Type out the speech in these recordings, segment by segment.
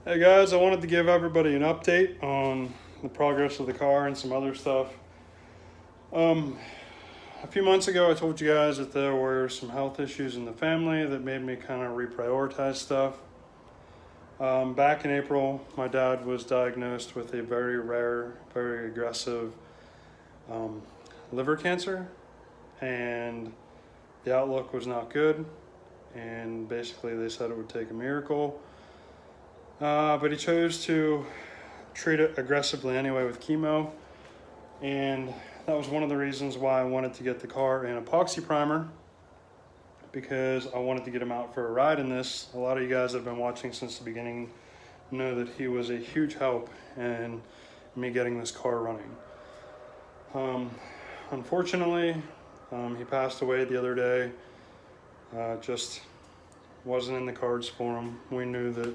Hey guys, I wanted to give everybody an update on the progress of the car and some other stuff. A few months ago I told you guys that there were some health issues in the family that made me kind of reprioritize stuff. Back in April, my dad was diagnosed with a very rare, very aggressive liver cancer, and the outlook was not good, and basically they said it would take a miracle. But he chose to treat it aggressively anyway with chemo, and that was one of the reasons why I wanted to get the car an epoxy primer, because I wanted to get him out for a ride in this. A lot of you guys that have been watching since the beginning know that he was a huge help in me getting this car running. Unfortunately, he passed away the other day. Just wasn't in the cards for him. We knew that,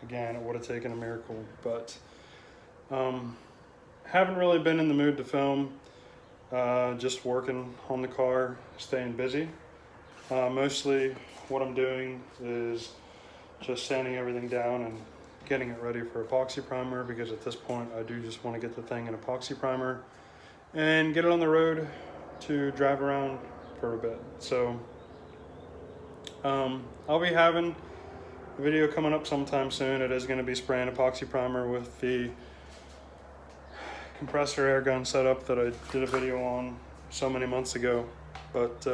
again, it would have taken a miracle, but haven't really been in the mood to film. Just working on the car, staying busy. Mostly what I'm doing is just sanding everything down and getting it ready for epoxy primer, because at this point I do just want to get the thing in epoxy primer and get it on the road to drive around for a bit. So I'll be having a video coming up sometime soon. It is going to be spraying epoxy primer with the compressor air gun setup that I did a video on so many months ago. But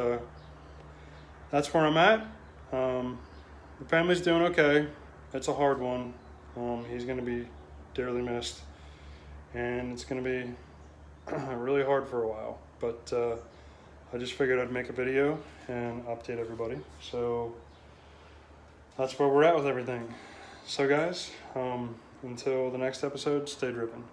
that's where I'm at. The family's doing okay. It's a hard one. He's going to be dearly missed, and it's going to be really hard for a while. But I just figured I'd make a video and update everybody. So that's where we're at with everything. So guys, until the next episode, stay driven.